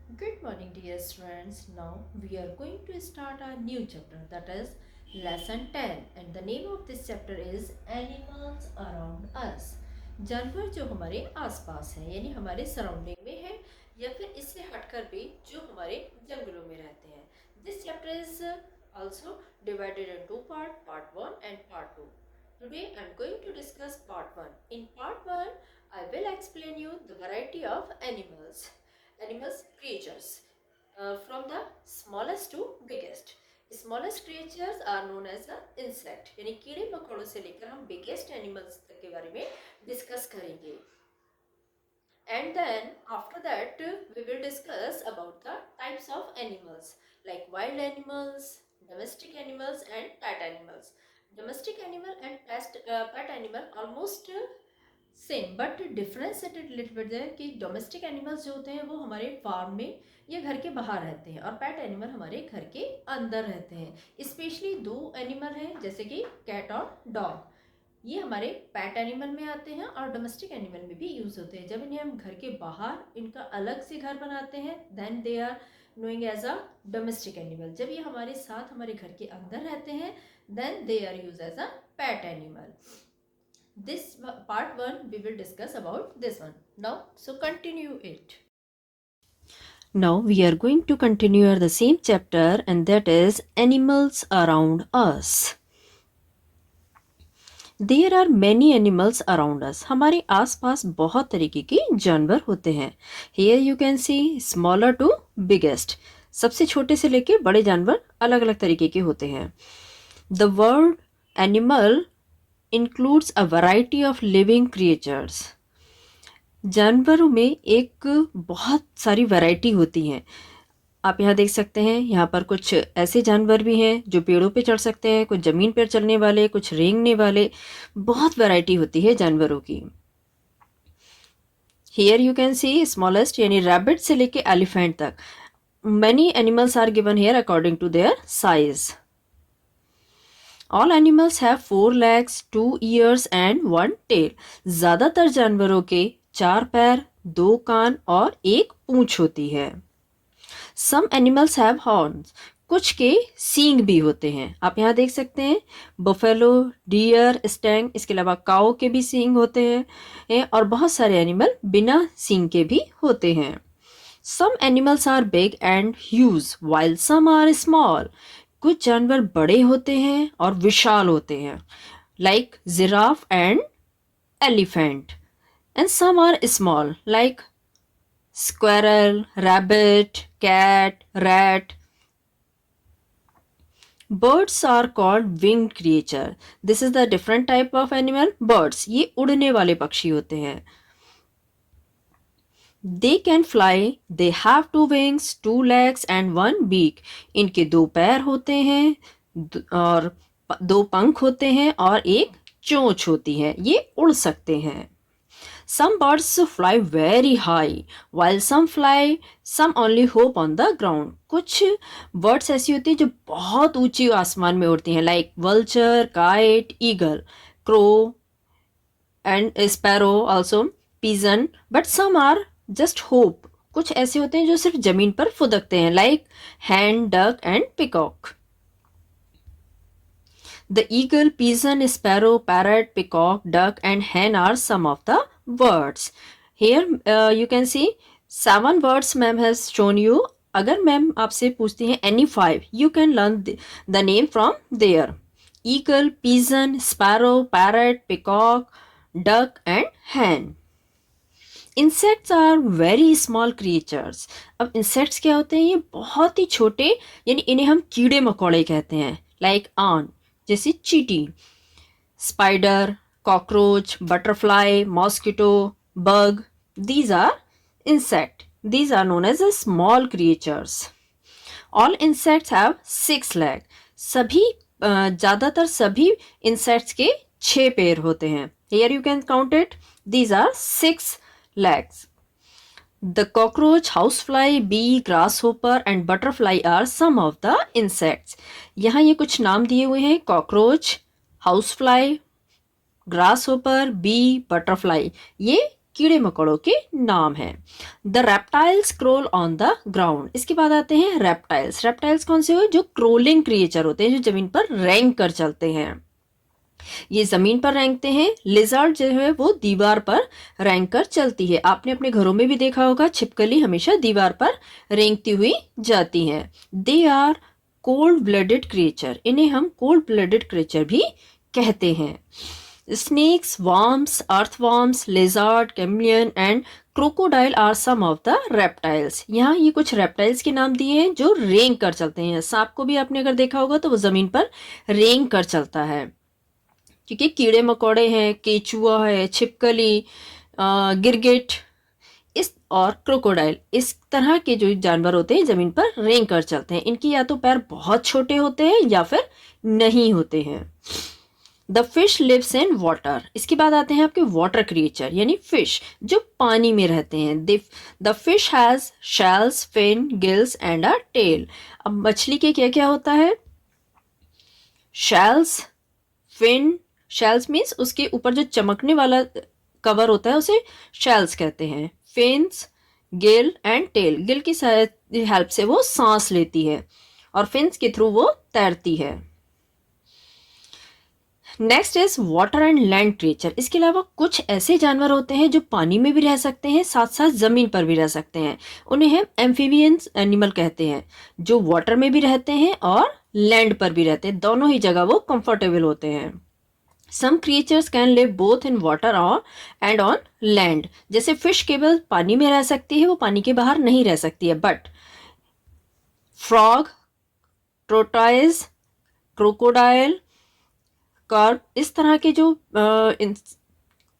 Good morning, dear students. Now we are going to start our new chapter, that is lesson 10, and the name of this chapter is Animals Around Us. जानवर जो हमारे आसपास हैं, यानी हमारे surrounding में है या फिर इससे हटकर भी जो हमारे जंगलों में रहते हैं. This chapter is also divided in two parts, part 1 and part 2. Today I am going to discuss part 1. In part 1, I will explain you the variety of animals creatures from the smallest to biggest. Smallest creatures are known as the insect, यानी कीड़े मकोड़ों से लेकर हम biggest animals तक के बारे में डिस्कस करेंगे. And then after that we will discuss about the types of animals like wild animals, domestic animals and pet animals. Domestic animal and pet animal almost same but difference it little bit है कि domestic animals जो होते हैं वो हमारे farm में या घर के बाहर रहते हैं और पेट एनिमल हमारे घर के अंदर रहते हैं. स्पेशली दो एनिमल हैं जैसे कि कैट और डॉग, ये हमारे पेट एनिमल में आते हैं और डोमेस्टिक एनिमल में भी यूज़ होते हैं. जब इन्हें हम घर के बाहर इनका अलग से घर बनाते हैं then they are knowing as a domestic animal. जब ये हमारे साथ हमारे घर के अंदर रहते हैं then they are use as a pet animal. This part 1 we will discuss about this one now, so continue it. Now we are going to continue the same chapter, and that is animals around us. There are many animals around us. हमारे आसपास बहुत तरीके के जानवर होते हैं. Here you can see smaller to biggest. सबसे छोटे से लेके बड़े जानवर अलग अलग तरीके के होते हैं. The word animal includes a variety of living creatures. जानवरों में एक बहुत सारी वैरायटी होती हैं. आप यहाँ देख सकते हैं, यहाँ पर कुछ ऐसे जानवर भी हैं जो पेड़ों पे चढ़ सकते हैं, कुछ ज़मीन पर चलने वाले, कुछ रेंगने वाले. बहुत वैरायटी होती है जानवरों की. Here you can see smallest यानी रैबिट से लेके एलिफेंट तक. Many animals are given here according to their size. All animals have 4 legs, 2 ears and 1 tail. ज़्यादातर जानवरों के 4 पैर, 2 कान और 1 पूंछ होती है. Some animals have horns. कुछ के सींग भी होते हैं. आप यहाँ देख सकते हैं बफेलो, डियर, स्टैंग, इसके अलावा काऊ के भी सींग होते हैं और बहुत सारे एनिमल बिना सींग के भी होते हैं. Some animals are big and huge while some are small. कुछ जानवर बड़े होते हैं और विशाल होते हैं like giraffe and elephant. And some are small like squirrel, rabbit, cat, rat. Birds are called winged creature. This is the different type of animal. Birds ये उड़ने वाले पक्षी होते हैं. They can fly. They have 2 wings, 2 legs and 1 beak. इनके 2 पैर होते हैं और 2 पंख होते हैं और 1 चोंच होती है. ये उड़ सकते हैं. Some birds fly very high, while some only hop on the ground. कुछ बर्ड्स ऐसी होती हैं जो बहुत ऊंची आसमान में उड़ती हैं like vulture, kite, eagle, crow and sparrow also, pigeon. But some are just hop. कुछ ऐसे होते हैं जो सिर्फ जमीन पर फुदकते हैं like hen, duck and peacock. The eagle, pigeon, sparrow, parrot, peacock, duck and hen are some of the birds. Here you can see 7 birds ma'am has shown you. अगर मैम आपसे पूछती हैं any 5, you can learn the name from there. Eagle, pigeon, sparrow, parrot, peacock, duck and hen. Insects are very small creatures. अब insects क्या होते हैं? ये बहुत ही छोटे, यानी इन्हें हम कीड़े मकोड़े कहते हैं लाइक आन, जैसे चींटी, spider, cockroach, butterfly, mosquito, bug. These are insect. These are known as a small creatures. All insects have 6 leg. ज़्यादातर सभी इंसेक्ट्स के 6 पैर होते हैं. Here you can count it. These are 6 legs. The cockroach, housefly, bee, grasshopper and butterfly are some of the insects. यहाँ ये कुछ नाम दिए हुए हैं. Cockroach, housefly, grasshopper, bee, butterfly. ये कीड़े मकोड़ों के नाम हैं। The reptiles crawl on the ground. इसके बाद आते हैं रेप्टाइल्स। रेप्टाइल्स कौन से हुए? जो क्रोलिंग क्रिएचर होते हैं, जो जमीन पर रेंग कर चलते हैं, ये जमीन पर रेंगते हैं। लिजर्ड जो है वो दीवार पर रेंग कर चलती है। आपने अपने घरों में भी देखा होगा, छिपकली हमेशा दीवार पर रेंगती हुई जाती हैं। They are cold blooded creature. इन्हें हम कोल्ड ब्लडेड क्रिएचर भी कहते हैं। Snakes, worms, earthworms, lizard, chameleon and crocodile are some of the reptiles. यहाँ ये कुछ रेप्टाइल्स के नाम दिए हैं जो रेंग कर चलते हैं। सांप को भी आपने अगर देखा होगा तो वो जमीन पर रेंग कर चलता है। क्योंकि कीड़े मकोड़े हैं, केचुआ है, छिपकली, गिरगिट इस और क्रोकोडाइल, इस तरह के जो जानवर होते हैं जमीन पर रेंग कर चलते हैं। इनकी या तो पैर बहुत छोटे होते हैं या फिर नहीं होते हैं। The fish lives in water. इसके बाद आते हैं आपके वाटर क्रिएचर यानी फिश, जो पानी में रहते हैं। The fish has shells, fin, gills and a tail. अब मछली के क्या क्या होता है? शेल्स, फिन, शेल्स मीन्स उसके ऊपर जो चमकने वाला कवर होता है उसे शेल्स कहते हैं। Fins, gill and tail. Gill की हेल्प से वो सांस लेती है और फिन्स के थ्रू वो तैरती है। Next is water and land creature. इसके अलावा कुछ ऐसे जानवर होते हैं जो पानी में भी रह सकते हैं, साथ साथ जमीन पर भी रह सकते हैं। उन्हें हम एम्फीबियंस एनिमल कहते हैं, जो वाटर में भी रहते हैं और लैंड पर भी रहते हैं। दोनों ही जगह वो कंफर्टेबल होते हैं। Some creatures can live both in water और एंड ऑन लैंड। जैसे फिश केवल पानी में रह सकती है, वो पानी के बाहर नहीं रह सकती है। But frog, tortoise, crocodile, carp, इस तरह के जो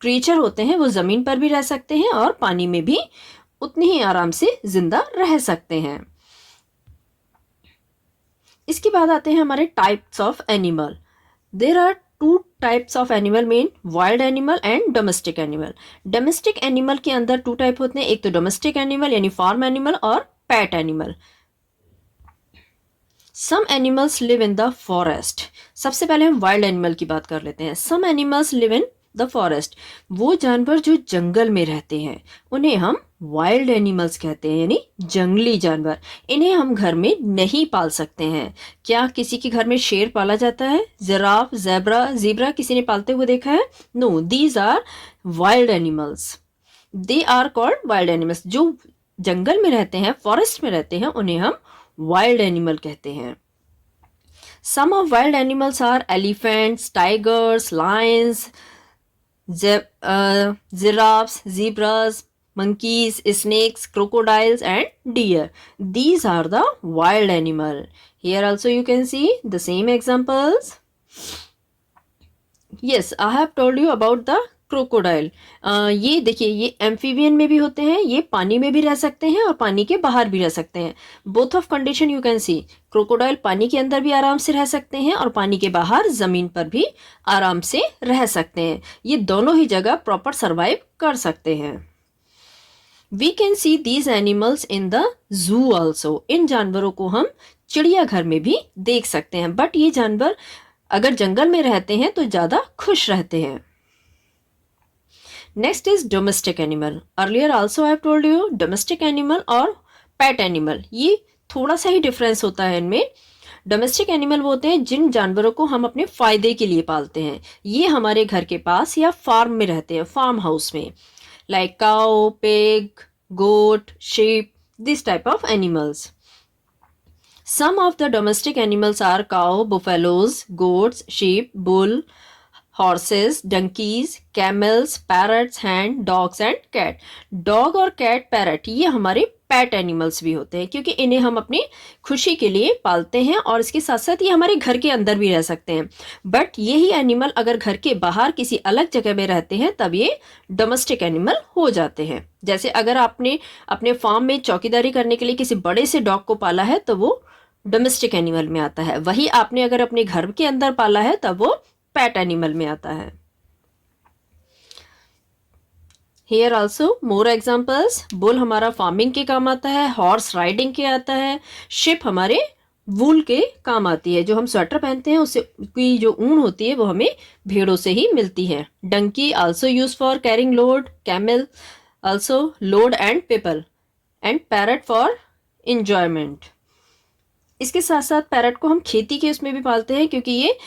क्रिएचर होते हैं वो ज़मीन पर भी रह सकते हैं और पानी में भी उतनी ही आराम से जिंदा रह सकते हैं। इसके बाद आते हैं हमारे types of animal. There are two types of animal mean wild animal and domestic animal. Domestic animal के अंदर टू टाइप होते हैं, एक तो डोमेस्टिक एनिमल यानी फार्म एनिमल और pet animal. Some animals live in the forest. सबसे पहले हम वाइल्ड एनिमल की बात कर लेते हैं। Some animals live in the forest. वो जानवर जो जंगल में रहते हैं उन्हें हम वाइल्ड एनिमल्स कहते हैं, यानी जंगली जानवर। इन्हें हम घर में नहीं पाल सकते हैं। क्या किसी के घर में शेर पाला जाता है? जिराफ, ज़ेब्रा किसी ने पालते हुए देखा है? No, these are wild animals. They are called wild animals. जो जंगल में रहते हैं, फॉरेस्ट में रहते हैं, उन्हें हम वाइल्ड एनिमल कहते हैं। Some of wild animals are elephants, tigers, lions, giraffes, zebras, monkeys, snakes, crocodiles and deer. These are the wild animal. Here also you can see the same examples. Yes, I have told you about the crocodile. ये देखिए, ये amphibian में भी होते हैं, ये पानी में भी रह सकते हैं और पानी के बाहर भी रह सकते हैं। Both of condition you can C. Crocodile पानी के अंदर भी आराम से रह सकते हैं और पानी के बाहर जमीन पर भी आराम से रह सकते हैं। ये दोनों ही जगह प्रॉपर सर्वाइव कर सकते हैं। We can see these animals in the zoo also. इन जानवरों को हम चिड़ियाघर में भी देख सकते हैं। बट ये जानवर अगर जंगल में रहते हैं तो ज़्यादा खुश रहते हैं। Next is domestic animal. Earlier also I have told you domestic animal और पेट एनिमल, ये थोड़ा सा ही डिफरेंस होता है इनमें। डोमेस्टिक एनिमल वो होते हैं जिन जानवरों को हम अपने फायदे के लिए पालते हैं। ये हमारे घर के पास या फार्म में रहते हैं, फार्म हाउस में, like cow, pig, goat, sheep, this type of animals. Some of the domestic animals are cow, buffaloes, goats, sheep, bull, horses, donkeys, camels, parrots, hen, dogs and cat. Dog और cat, parrot ये हमारे PAT animals भी होते हैं, क्योंकि इन्हें हम अपनी खुशी के लिए पालते हैं और इसके साथ साथ ये हमारे घर के अंदर भी रह सकते हैं। बट यही एनिमल अगर घर के बाहर किसी अलग जगह में रहते हैं तब ये डोमेस्टिक एनिमल हो जाते हैं। जैसे अगर आपने अपने फार्म में चौकीदारी करने के लिए किसी बड़े से डॉग को पाला है तो वो डोमेस्टिक एनिमल में आता है। वही आपने अगर अपने घर के अंदर पाला है तब वो पैट एनिमल में आता है। Here also more examples. Bull हमारा फार्मिंग के काम आता है, हॉर्स राइडिंग के आता है, शिप हमारे वूल के काम आती है। जो हम स्वेटर पहनते हैं उससे की जो ऊन होती है वो हमें भेड़ों से ही मिलती है। Donkey also use for carrying load, camel also load and people, and parrot for enjoyment. इसके साथ साथ पैरट को हम खेती के उसमें भी पालते हैं, क्योंकि ये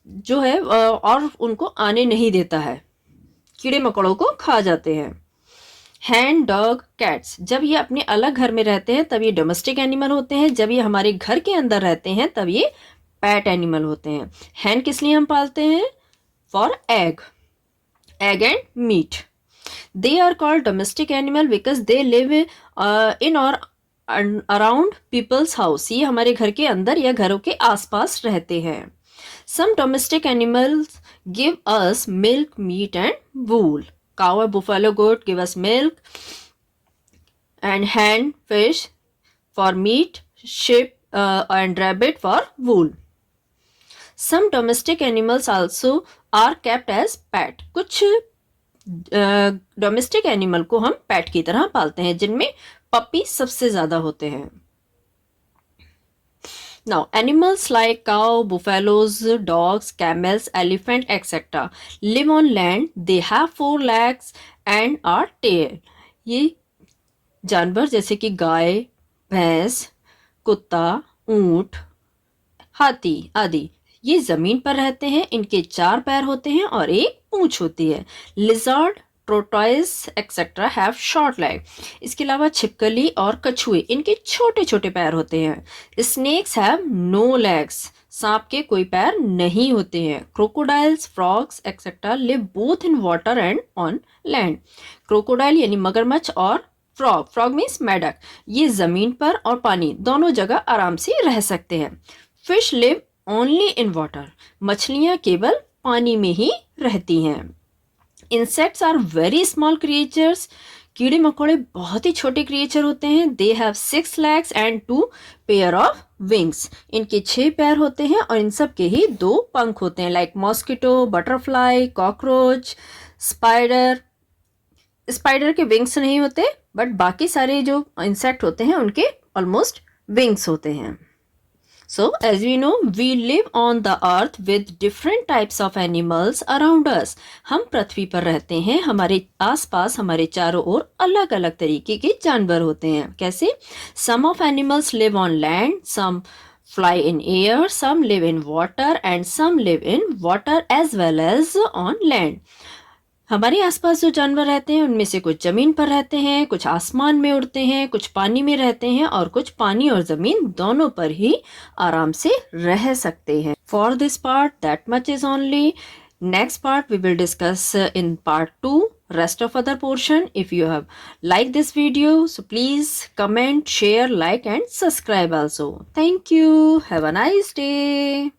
जो है और उनको आने नहीं देता है, कीड़े मकोड़ों को खा जाते हैं। हैंड, डॉग, कैट्स, जब ये अपने अलग घर में रहते हैं तब ये डोमेस्टिक एनिमल होते हैं, जब ये हमारे घर के अंदर रहते हैं तब ये पैट एनिमल होते हैं। हैंड किस लिए हम पालते हैं? For egg and meat. They are called domestic animal because they live in और अराउंड पीपल्स हाउस। ये हमारे घर के अंदर या घरों के आसपास रहते हैं। Some domestic animals give us milk, meat and wool. Cow and buffalo goat give us milk, and hen, fish for meat, sheep and rabbit for wool. Some domestic animals also are kept as pet. कुछ domestic animal को हम पेट की तरह पालते हैं, जिनमें puppy सबसे ज्यादा होते हैं। Now, animals like cow, buffaloes, dogs, camels, elephant, etc. live on land. They have 4 legs and are tail. ये जानवर जैसे कि गाय, भैंस, कुत्ता, ऊंट, हाथी आदि ये जमीन पर रहते हैं। इनके 4 पैर होते हैं और एक पूंछ होती है। Lizard, tortoise etcetera have short leg. इसके अलावा छिपकली और कछुए, इनके छोटे छोटे पैर होते हैं। Snakes have no legs. सांप के कोई पैर नहीं होते हैं। Crocodiles, frogs etcetera live both in water and on land. Crocodile यानी मगरमच्छ और फ्रॉग मीन्स मेढक, ये जमीन पर और पानी दोनों जगह आराम से रह सकते हैं। Fish live only in water. मछलियां केवल पानी में ही रहती हैं। Insects are very small creatures. कीड़े मकोड़े बहुत ही छोटे क्रिएचर होते हैं। They have 6 legs and 2 pair of wings. इनके 6 पैर होते हैं और इन सब के ही 2 पंख होते हैं। Like mosquito, butterfly, cockroach, spider. Spider के विंग्स नहीं होते, बट बाकी सारे जो इंसेक्ट होते हैं उनके ऑलमोस्ट विंग्स होते हैं। So, as we know, we live on the earth with different types of animals around us. हम पृथ्वी पर रहते हैं, हमारे आसपास हमारे चारों ओर अलग अलग तरीके के जानवर होते हैं। कैसे? Some of animals live on land, some fly in air, some live in water and some live in water as well as on land. हमारे आसपास जो जानवर रहते हैं उनमें से कुछ जमीन पर रहते हैं, कुछ आसमान में उड़ते हैं, कुछ पानी में रहते हैं और कुछ पानी और जमीन दोनों पर ही आराम से रह सकते हैं। For this part that much is only. Next part we will discuss in part 2 rest of other portion. If you have liked this video, so please comment, share, like and subscribe also. Thank you. Have a nice day.